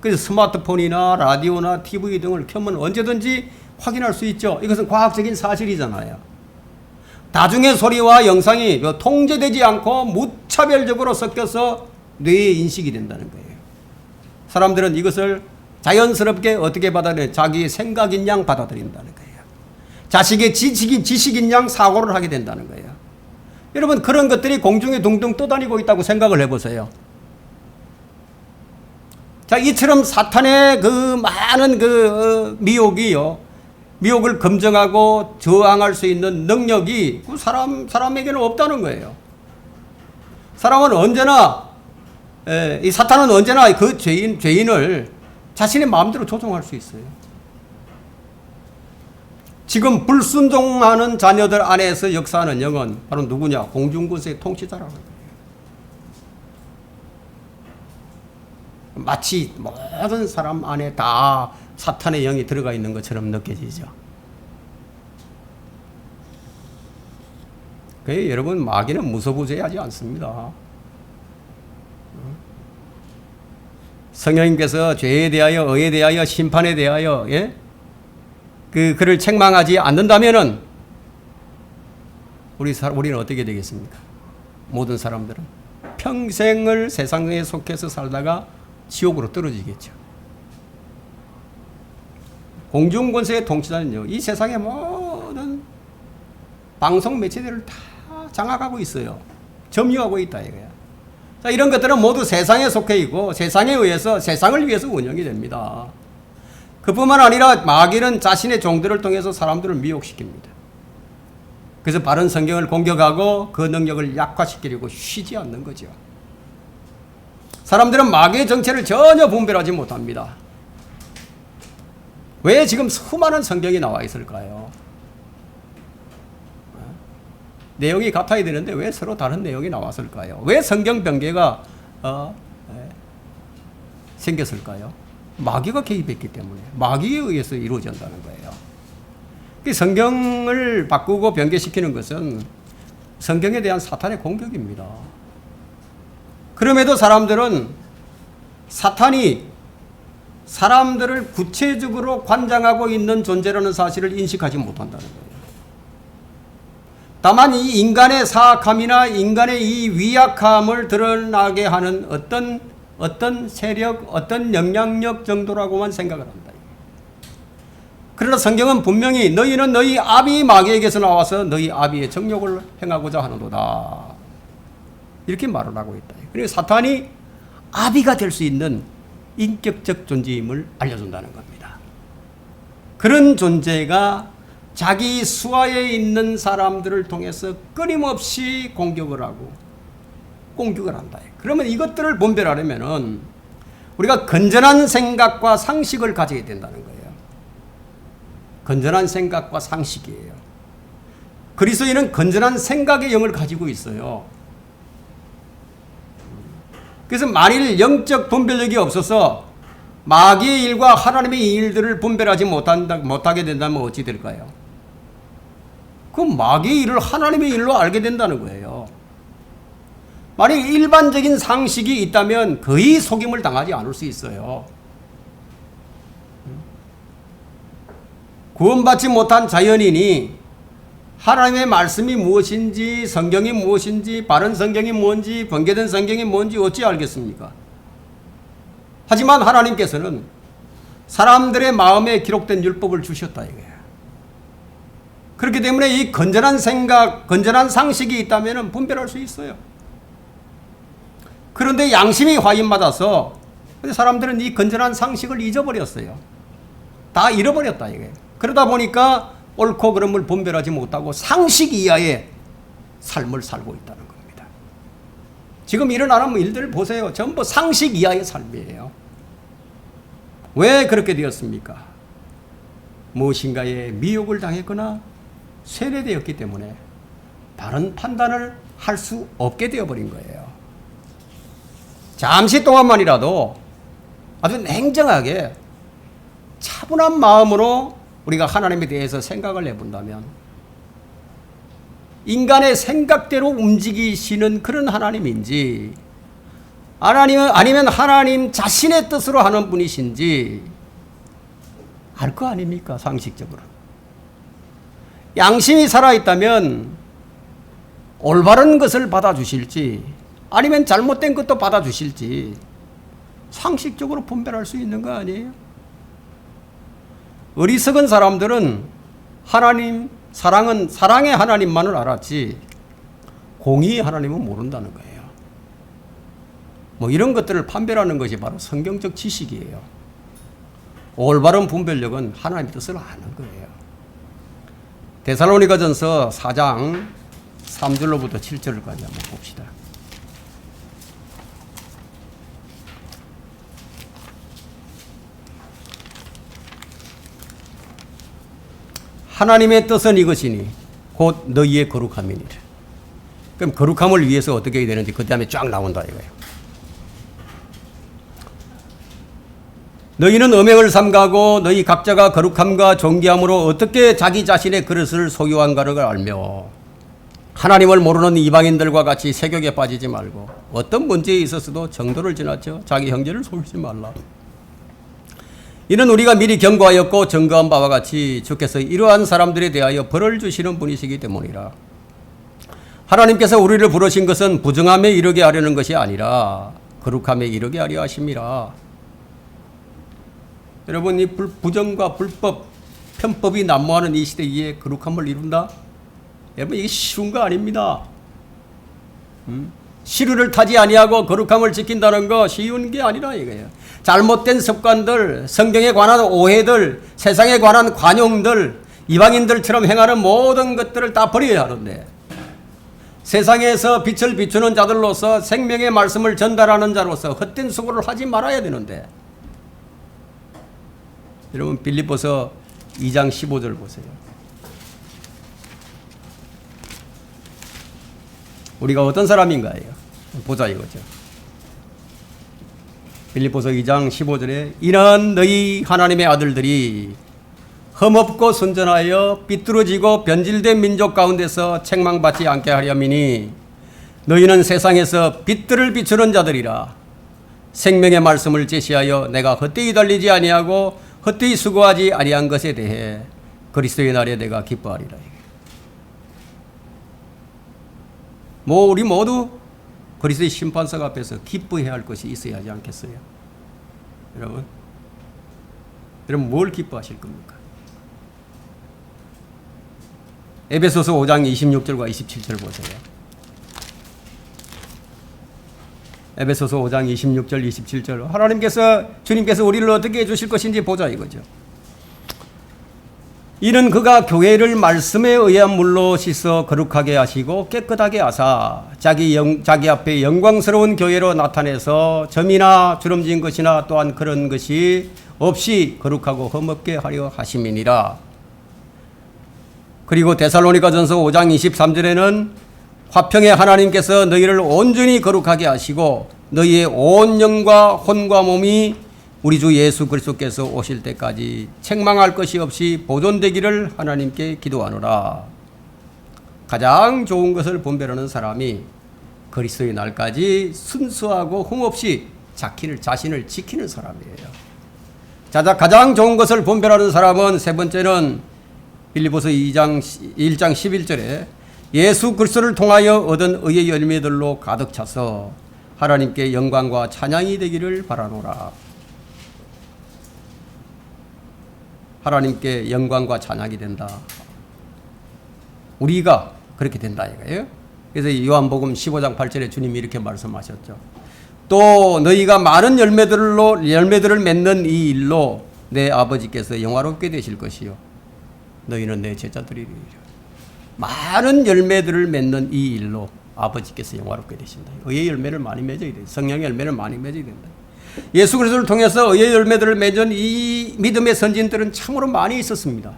그래서 스마트폰이나 라디오나 TV 등을 켜면 언제든지 확인할 수 있죠. 이것은 과학적인 사실이잖아요. 다중의 소리와 영상이 통제되지 않고 무차별적으로 섞여서 뇌에 인식이 된다는 거예요. 사람들은 이것을 자연스럽게 어떻게 받아들여요? 자기의 생각인 양 받아들인다는 거예요. 자식의 지식인 양 사고를 하게 된다는 거예요. 여러분, 그런 것들이 공중에 둥둥 떠다니고 있다고 생각을 해보세요. 자, 이처럼 사탄의 그 많은 미혹을 검증하고 저항할 수 있는 능력이 그 사람에게는 없다는 거예요. 사람은 언제나, 이 사탄은 언제나 그 죄인을 자신의 마음대로 조종할 수 있어요. 지금 불순종하는 자녀들 안에서 역사하는 영은 바로 누구냐? 공중권세의 통치자라는 거예요. 마치 모든 사람 안에 다 사탄의 영이 들어가 있는 것처럼 느껴지죠. 그래서 여러분, 마귀는 무소부재하지 않습니다. 성령님께서 죄에 대하여, 의에 대하여, 심판에 대하여 그를 책망하지 않는다면은 우리는 어떻게 되겠습니까? 모든 사람들은 평생을 세상에 속해서 살다가 지옥으로 떨어지겠죠. 공중권세의 통치자는요, 이 세상의 모든 방송 매체들을 다 장악하고 있어요. 점유하고 있다 이거야. 자, 이런 것들은 모두 세상에 속해 있고 세상에 의해서 세상을 위해서 운영이 됩니다. 그뿐만 아니라 마귀는 자신의 종들을 통해서 사람들을 미혹시킵니다. 그래서 바른 성경을 공격하고 그 능력을 약화시키려고 쉬지 않는 거죠. 사람들은 마귀의 정체를 전혀 분별하지 못합니다. 왜 지금 수많은 성경이 나와 있을까요? 내용이 같아야 되는데 왜 서로 다른 내용이 나왔을까요? 왜 성경 변개가 생겼을까요? 마귀가 개입했기 때문에, 마귀에 의해서 이루어진다는 거예요. 성경을 바꾸고 변개시키는 것은 성경에 대한 사탄의 공격입니다. 그럼에도 사람들은 사탄이 사람들을 구체적으로 관장하고 있는 존재라는 사실을 인식하지 못한다는 거예요. 다만 이 인간의 사악함이나 인간의 이 위약함을 드러나게 하는 어떤 세력, 어떤 영향력 정도라고만 생각을 한다. 그러나 성경은 분명히 너희는 너희 아비 마귀에게서 나와서 너희 아비의 정욕을 행하고자 하는도다. 이렇게 말을 하고 있다. 그리고 사탄이 아비가 될 수 있는 인격적 존재임을 알려준다는 겁니다. 그런 존재가 자기 수하에 있는 사람들을 통해서 끊임없이 공격을 한다. 그러면 이것들을 분별하려면 우리가 건전한 생각과 상식을 가져야 된다는 거예요. 건전한 생각과 상식이에요. 그리스도인은 건전한 생각의 영을 가지고 있어요. 그래서 만일 영적 분별력이 없어서 마귀의 일과 하나님의 일들을 분별하지 못하게 된다면 어찌 될까요? 그 마귀의 일을 하나님의 일로 알게 된다는 거예요. 만약 일반적인 상식이 있다면 거의 속임을 당하지 않을 수 있어요. 구원받지 못한 자연인이 하나님의 말씀이 무엇인지, 성경이 무엇인지, 바른 성경이 뭔지, 번개된 성경이 뭔지 어찌 알겠습니까? 하지만 하나님께서는 사람들의 마음에 기록된 율법을 주셨다 이거예요. 그렇기 때문에 이 건전한 생각, 건전한 상식이 있다면 분별할 수 있어요. 그런데 양심이 화인받아서 사람들은 이 건전한 상식을 잊어버렸어요. 다 잃어버렸다 이거예요. 그러다 보니까 옳고 그름을 분별하지 못하고 상식 이하의 삶을 살고 있다는 겁니다. 지금 일어나는 일들 보세요. 전부 상식 이하의 삶이에요. 왜 그렇게 되었습니까? 무엇인가에 미혹을 당했거나 세뇌되었기 때문에 바른 판단을 할 수 없게 되어버린 거예요. 잠시 동안만이라도 아주 냉정하게 차분한 마음으로 우리가 하나님에 대해서 생각을 해본다면 인간의 생각대로 움직이시는 그런 하나님인지 아니면 하나님 자신의 뜻으로 하는 분이신지 알 거 아닙니까? 상식적으로. 양심이 살아있다면 올바른 것을 받아주실지 아니면 잘못된 것도 받아주실지 상식적으로 분별할 수 있는 거 아니에요? 어리석은 사람들은 하나님, 사랑의 하나님만을 알았지 공의의 하나님은 모른다는 거예요. 뭐 이런 것들을 판별하는 것이 바로 성경적 지식이에요. 올바른 분별력은 하나님의 뜻을 아는 거예요. 데살로니가전서 4장 3절로부터 7절까지 한번 봅시다. 하나님의 뜻은 이것이니 곧 너희의 거룩함이니라. 그럼 거룩함을 위해서 어떻게 해야 되는지 그 다음에 쫙 나온다 이거예요. 너희는 음행을 삼가고 너희 각자가 거룩함과 존귀함으로 어떻게 자기 자신의 그릇을 소유한가를 알며 하나님을 모르는 이방인들과 같이 세욕에 빠지지 말고 어떤 문제에 있어서도 정도를 지나쳐 자기 형제를 속이지 말라. 이는 우리가 미리 경고하였고 증거한 바와 같이 주께서 이러한 사람들에 대하여 벌을 주시는 분이시기 때문이라. 하나님께서 우리를 부르신 것은 부정함에 이르게 하려는 것이 아니라 거룩함에 이르게 하려 하심이라. 여러분, 이 부정과 불법, 편법이 난무하는 이 시대에 거룩함을 이룬다? 여러분, 이게 쉬운 거 아닙니다. 시루를 타지 아니하고 거룩함을 지킨다는 거 쉬운 게 아니라 이거예요. 잘못된 습관들, 성경에 관한 오해들, 세상에 관한 관용들, 이방인들처럼 행하는 모든 것들을 다 버려야 하는데, 세상에서 빛을 비추는 자들로서 생명의 말씀을 전달하는 자로서 헛된 수고를 하지 말아야 되는데, 여러분 빌립보서 2장 15절 보세요. 우리가 어떤 사람인가요? 보자 이거죠. 빌립보서 2장 15절에 이는 너희 하나님의 아들들이 흠없고 순전하여 삐뚤어지고 변질된 민족 가운데서 책망받지 않게 하려미니 너희는 세상에서 빛들을 비추는 자들이라. 생명의 말씀을 제시하여 내가 헛되이 달리지 아니하고 헛되이 수고하지 아니한 것에 대해 그리스도의 날에 내가 기뻐하리라. 우리 모두 그리스도의 심판석 앞에서 기뻐해야 할 것이 있어야 하지 않겠어요? 여러분 뭘 기뻐하실 겁니까? 에베소서 5장 26절과 27절 보세요. 에베소서 5장 26절 27절 주님께서 우리를 어떻게 해주실 것인지 보자 이거죠. 이는 그가 교회를 말씀에 의한 물로 씻어 거룩하게 하시고 깨끗하게 하사 자기 앞에 영광스러운 교회로 나타내서 점이나 주름진 것이나 또한 그런 것이 없이 거룩하고 흠없게 하려 하심이니라. 그리고 데살로니가전서 5장 23절에는 화평의 하나님께서 너희를 온전히 거룩하게 하시고 너희의 온 영과 혼과 몸이 우리 주 예수 그리스도께서 오실 때까지 책망할 것이 없이 보존되기를 하나님께 기도하노라. 가장 좋은 것을 분별하는 사람이 그리스도의 날까지 순수하고 흠없이 자신을 지키는 사람이에요. 가장 좋은 것을 분별하는 사람은 세 번째는 빌립보서 1장 11절에 예수 그리스도를 통하여 얻은 의의 열매들로 가득 차서 하나님께 영광과 찬양이 되기를 바라노라. 하나님께 영광과 찬양이 된다. 우리가 그렇게 된다 이거예요. 그래서 요한복음 15장 8절에 주님이 이렇게 말씀하셨죠. 또 너희가 많은 열매들을 맺는 이 일로 내 아버지께서 영화롭게 되실 것이요 너희는 내 제자들이리라. 많은 열매들을 맺는 이 일로 아버지께서 영화롭게 되신다. 의의 열매를 많이 맺어야 돼. 성령의 열매를 많이 맺어야 된다. 예수 그리스도를 통해서 의의 열매들을 맺은 이 믿음의 선진들은 참으로 많이 있었습니다.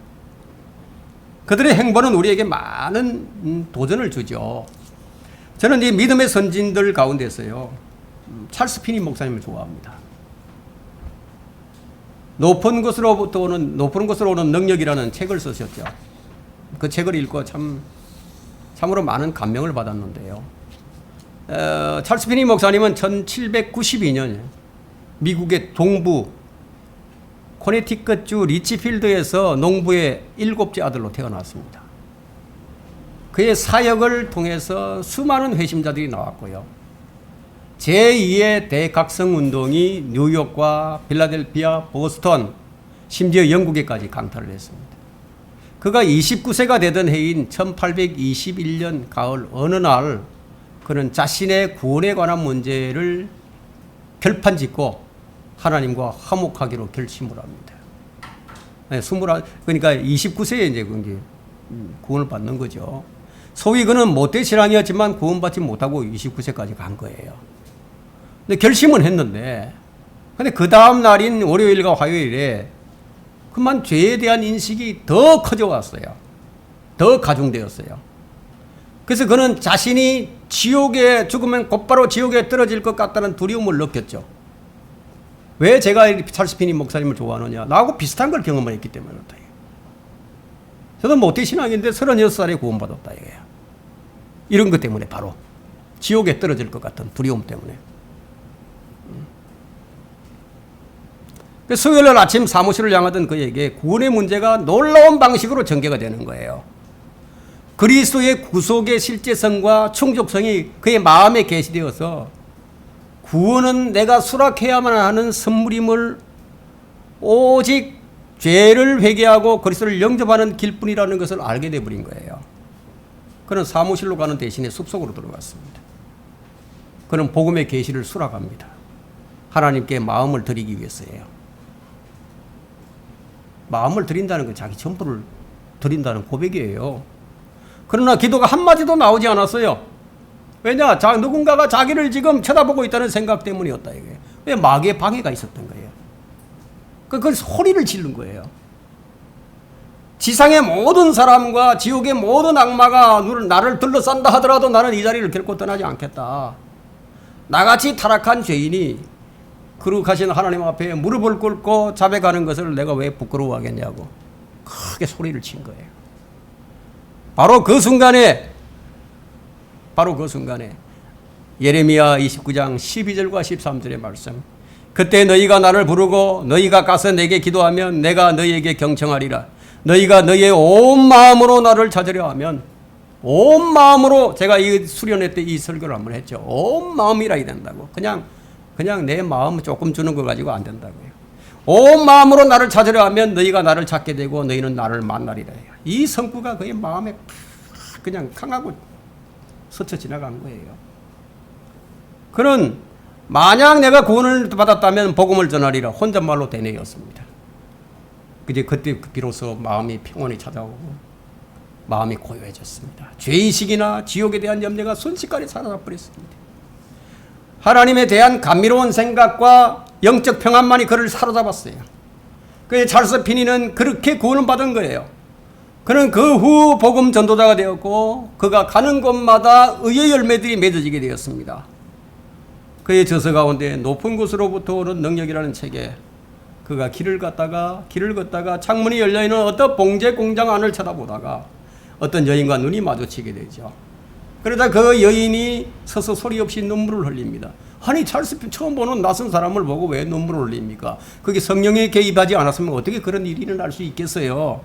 그들의 행보는 우리에게 많은 도전을 주죠. 저는 이 믿음의 선진들 가운데서요, 찰스 피니 목사님을 좋아합니다. 높은 것으로부터 높은 것으로 오는 능력이라는 책을 쓰셨죠. 그 책을 읽고 참으로 많은 감명을 받았는데요. 찰스 피니 목사님은 1792년 미국의 동부 코네티컷주 리치필드에서 농부의 7째 아들로 태어났습니다. 그의 사역을 통해서 수많은 회심자들이 나왔고요. 제2의 대각성운동이 뉴욕과 필라델피아, 보스턴, 심지어 영국에까지 강타를 했습니다. 그가 29세가 되던 해인 1821년 가을 어느 날 그는 자신의 구원에 관한 문제를 결판짓고 하나님과 화목하기로 결심을 합니다. 그러니까 29세에 이제 구원을 받는 거죠. 소위 그는 못된 신앙이었지만 구원받지 못하고 29세까지 간 거예요. 근데 결심은 했는데, 근데 그 다음 날인 월요일과 화요일에 그만 죄에 대한 인식이 더 커져왔어요. 더 가중되었어요. 그래서 그는 자신이 지옥에 죽으면 곧바로 지옥에 떨어질 것 같다는 두려움을 느꼈죠. 왜 제가 찰스 피니 목사님을 좋아하느냐? 나하고 비슷한 걸 경험을 했기 때문에 그렇다. 저도 못된 신앙인데 36살에 구원받았다 이거예요. 이런 것 때문에 바로 지옥에 떨어질 것 같은 두려움 때문에. 수요일 날 아침 사무실을 향하던 그에게 구원의 문제가 놀라운 방식으로 전개가 되는 거예요. 그리스도의 구속의 실제성과 충족성이 그의 마음에 계시되어서 구원은 내가 수락해야만 하는 선물임을 오직 죄를 회개하고 그리스도를 영접하는 길뿐이라는 것을 알게 되어버린 거예요. 그는 사무실로 가는 대신에 숲속으로 들어갔습니다. 그는 복음의 계시를 수락합니다. 하나님께 마음을 드리기 위해서예요. 마음을 드린다는 건 자기 전부를 드린다는 고백이에요. 그러나 기도가 한마디도 나오지 않았어요. 왜냐? 누군가가 자기를 지금 쳐다보고 있다는 생각 때문이었다. 이게. 왜? 마귀의 방해가 있었던 거예요. 그걸 소리를 지른 거예요. 지상의 모든 사람과 지옥의 모든 악마가 나를 둘러싼다 하더라도 나는 이 자리를 결코 떠나지 않겠다. 나같이 타락한 죄인이 거룩하신 하나님 앞에 무릎을 꿇고 자백하는 것을 내가 왜 부끄러워하겠냐고 크게 소리를 친 거예요. 바로 그 순간에 예레미야 29장 12절과 13절의 말씀, 그때 너희가 나를 부르고 너희가 가서 내게 기도하면 내가 너희에게 경청하리라. 너희가 너희의 온 마음으로 나를 찾으려 하면, 온 마음으로, 제가 이 수련회 때 이 설교를 한번 했죠. 온 마음이라 해야 된다고. 그냥 내 마음 조금 주는 거 가지고 안 된다고요. 온 마음으로 나를 찾으려 하면 너희가 나를 찾게 되고 너희는 나를 만나리라 해요. 이 성구가 그의 마음에 그냥 강하고 스쳐 지나간 거예요. 그는 만약 내가 구원을 받았다면 복음을 전하리라 혼잣말로 되뇌었습니다. 그때 비로소 마음이 평온히 찾아오고 마음이 고요해졌습니다. 죄의식이나 지옥에 대한 염려가 순식간에 사라져버렸습니다. 하나님에 대한 감미로운 생각과 영적 평안만이 그를 사로잡았어요. 그의 찰스 피니는 그렇게 구원을 받은 거예요. 그는 그 후 복음 전도자가 되었고 그가 가는 곳마다 의의 열매들이 맺어지게 되었습니다. 그의 저서 가운데 높은 곳으로부터 오는 능력이라는 책에 그가 길을 걷다가 창문이 열려있는 어떤 봉제 공장 안을 쳐다보다가 어떤 여인과 눈이 마주치게 되죠. 그러다 그 여인이 서서 소리 없이 눈물을 흘립니다. 아니, 찰스 처음 보는 낯선 사람을 보고 왜 눈물을 흘립니까? 그게 성령에 개입하지 않았으면 어떻게 그런 일이 일어날 수 있겠어요?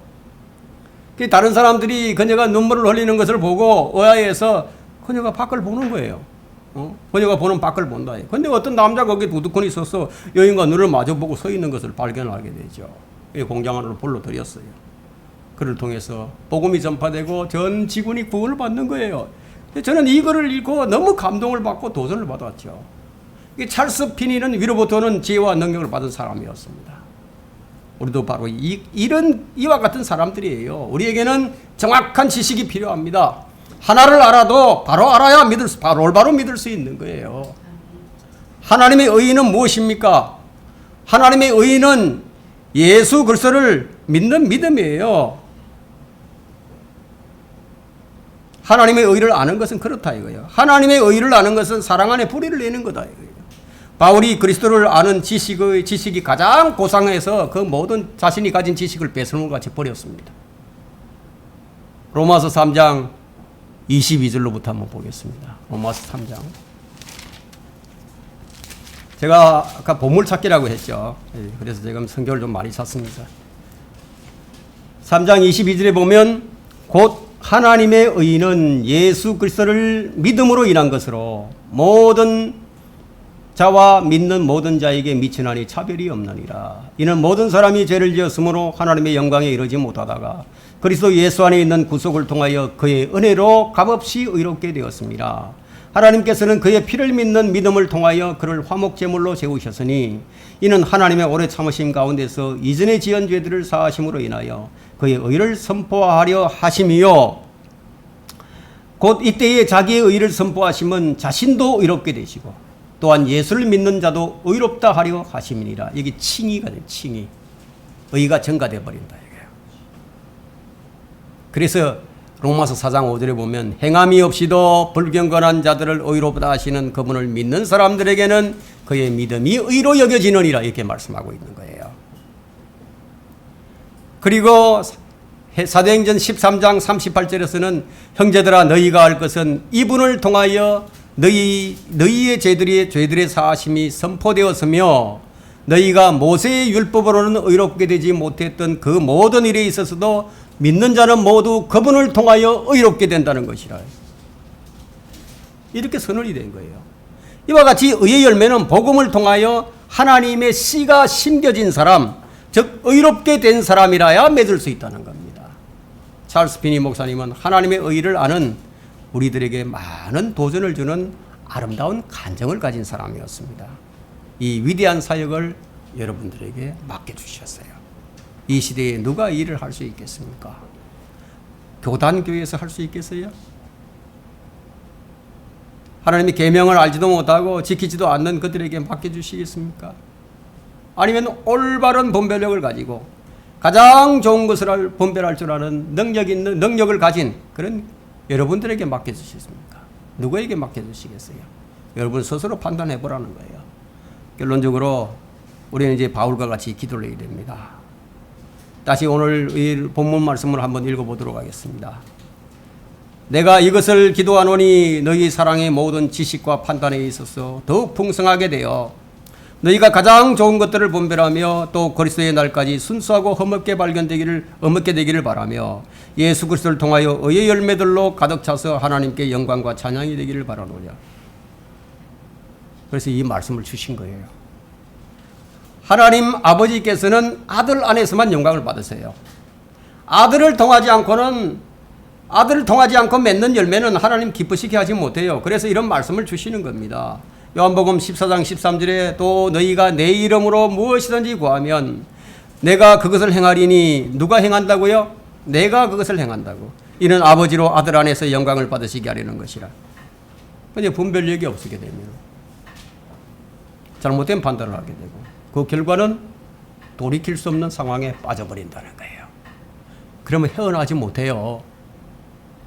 다른 사람들이 그녀가 눈물을 흘리는 것을 보고 의아해서 그녀가 밖을 보는 거예요. 그녀가 보는 밖을 본다. 근데 어떤 남자가 거기 두둑하니 있어서 여인과 눈을 마주보고 서 있는 것을 발견하게 되죠. 공장 안으로 불러들였어요. 그를 통해서 복음이 전파되고 전 지군이 구원을 받는 거예요. 저는 이 글을 읽고 너무 감동을 받고 도전을 받았죠. 찰스 피니는 위로부터 오는 지혜와 능력을 받은 사람이었습니다. 우리도 바로 이와 같은 사람들이에요. 우리에게는 정확한 지식이 필요합니다. 하나를 알아도 바로 알아야 올바로 믿을 수 있는 거예요. 하나님의 의의는 무엇입니까? 하나님의 의의는 예수 그리스도를 믿는 믿음이에요. 하나님의 의의를 아는 것은 그렇다 이거예요. 하나님의 의의를 아는 것은 사랑 안에 뿌리를 내는 거다 이거예요. 바울이 그리스도를 아는 지식이 가장 고상해서 그 모든 자신이 가진 지식을 뺏어놓은 것 같이 버렸습니다. 로마서 3장 22절로부터 한번 보겠습니다. 로마서 3장. 제가 아까 보물찾기라고 했죠. 그래서 지금 성경을 좀 많이 찾습니다. 3장 22절에 보면 곧 하나님의 의는 예수 그리스도를 믿음으로 인한 것으로 모든 자와 믿는 모든 자에게 미치나니 차별이 없느니라. 이는 모든 사람이 죄를 지었으므로 하나님의 영광에 이르지 못하다가 그리스도 예수 안에 있는 구속을 통하여 그의 은혜로 값없이 의롭게 되었습니다. 하나님께서는 그의 피를 믿는 믿음을 통하여 그를 화목제물로 세우셨으니 이는 하나님의 오래 참으심 가운데서 이전에 지은 죄들을 사하심으로 인하여 그의 의를 선포하려 하심이요. 곧 이때에 자기의 의를 선포하심은 자신도 의롭게 되시고 또한 예수를 믿는 자도 의롭다 하려 하심이니라. 여기 칭의가 돼요. 칭의. 의가 전가되어 버린다. 그래서 로마서 4장 5절에 보면 행함이 없이도 불경건한 자들을 의롭다 하시는 그분을 믿는 사람들에게는 그의 믿음이 의로 여겨지느니라 이렇게 말씀하고 있는 거예요. 그리고 사도행전 13장 38절에서는 형제들아 너희가 알 것은 이분을 통하여 너희의 죄들의 사하심이 선포되었으며 너희가 모세의 율법으로는 의롭게 되지 못했던 그 모든 일에 있어서도 믿는 자는 모두 그분을 통하여 의롭게 된다는 것이라. 이렇게 선언이 된 거예요. 이와 같이 의의 열매는 복음을 통하여 하나님의 씨가 심겨진 사람, 즉 의롭게 된 사람이라야 맺을 수 있다는 겁니다. 찰스 피니 목사님은 하나님의 의를 아는 우리들에게 많은 도전을 주는 아름다운 간정을 가진 사람이었습니다. 이 위대한 사역을 여러분들에게 맡겨주셨어요. 이 시대에 누가 이 일을 할 수 있겠습니까? 교단교회에서 할 수 있겠어요? 하나님의 계명을 알지도 못하고 지키지도 않는 그들에게 맡겨주시겠습니까? 아니면 올바른 분별력을 가지고 가장 좋은 것을 분별할 줄 아는 능력을 가진 그런 여러분들에게 맡겨주시겠습니까? 누구에게 맡겨주시겠어요? 여러분 스스로 판단해 보라는 거예요. 결론적으로 우리는 이제 바울과 같이 기도를 해야 됩니다. 다시 오늘 이 본문 말씀을 한번 읽어보도록 하겠습니다. 내가 이것을 기도하노니 너희 사랑의 모든 지식과 판단에 있어서 더욱 풍성하게 되어 너희가 가장 좋은 것들을 분별하며 또 그리스도의 날까지 순수하고 흠없게 되기를 바라며 예수 그리스도를 통하여 의의 열매들로 가득 차서 하나님께 영광과 찬양이 되기를 바라노라. 그래서 이 말씀을 주신 거예요. 하나님 아버지께서는 아들 안에서만 영광을 받으세요. 아들을 통하지 않고 맺는 열매는 하나님 기쁘시게 하지 못해요. 그래서 이런 말씀을 주시는 겁니다. 요한복음 14장 13절에 또 너희가 내 이름으로 무엇이든지 구하면 내가 그것을 행하리니 누가 행한다고요? 내가 그것을 행한다고. 이는 아버지로 아들 안에서 영광을 받으시게 하려는 것이라. 근데 분별력이 없게 되면 잘못된 판단을 하게 되고 그 결과는 돌이킬 수 없는 상황에 빠져버린다는 거예요. 그러면 헤어나지 못해요.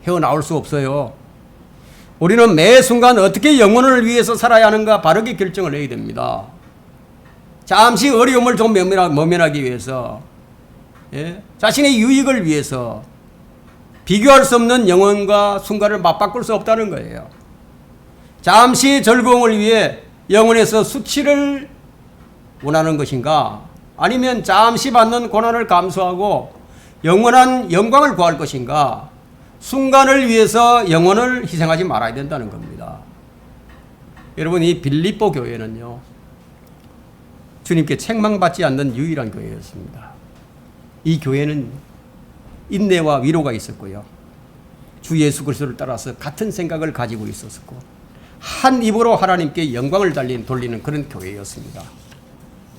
헤어나올 수 없어요. 우리는 매 순간 어떻게 영혼을 위해서 살아야 하는가 바르게 결정을 해야 됩니다. 잠시 어려움을 좀 모면하기 위해서, 자신의 유익을 위해서 비교할 수 없는 영혼과 순간을 맞바꿀 수 없다는 거예요. 잠시 즐거움을 위해 영혼에서 수치를 원하는 것인가? 아니면 잠시 받는 고난을 감수하고 영원한 영광을 구할 것인가? 순간을 위해서 영혼을 희생하지 말아야 된다는 겁니다. 여러분, 이 빌립보 교회는요, 주님께 책망받지 않는 유일한 교회였습니다. 이 교회는 인내와 위로가 있었고요, 주 예수 그리스도를 따라서 같은 생각을 가지고 있었고, 한 입으로 하나님께 영광을 돌리는 그런 교회였습니다.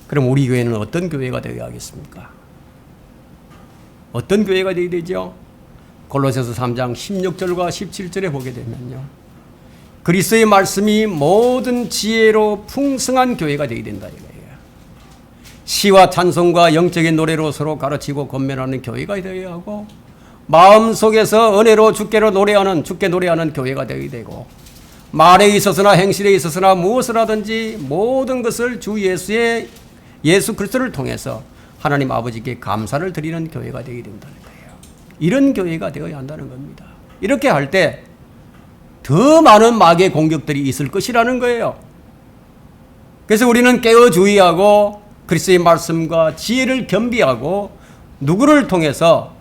그럼 우리 교회는 어떤 교회가 되어야 하겠습니까? 어떤 교회가 되어야 되죠? 골로새서 3장 16절과 17절에 보게 되면요, 그리스도의 말씀이 모든 지혜로 풍성한 교회가 되어야 된다 이거예요. 시와 찬송과 영적인 노래로 서로 가르치고 권면하는 교회가 되어야 하고, 마음속에서 은혜로 주께 노래하는 교회가 되어야 되고, 말에 있어서나 행실에 있어서나 무엇을 하든지 모든 것을 주 예수 그리스도를 통해서 하나님 아버지께 감사를 드리는 교회가 되어야 된다는 거예요. 이런 교회가 되어야 한다는 겁니다. 이렇게 할 때 더 많은 마귀의 공격들이 있을 것이라는 거예요. 그래서 우리는 깨어 주의하고 그리스도의 말씀과 지혜를 겸비하고 누구를 통해서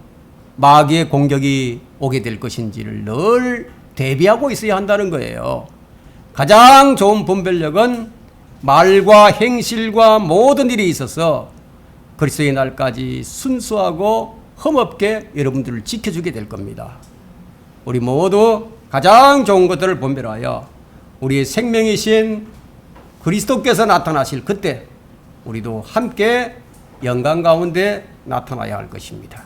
마귀의 공격이 오게 될 것인지를 늘 대비하고 있어야 한다는 거예요. 가장 좋은 분별력은 말과 행실과 모든 일에 있어서 그리스도의 날까지 순수하고 흠없게 여러분들을 지켜주게 될 겁니다. 우리 모두 가장 좋은 것들을 분별하여 우리의 생명이신 그리스도께서 나타나실 그때 우리도 함께 영광 가운데 나타나야 할 것입니다.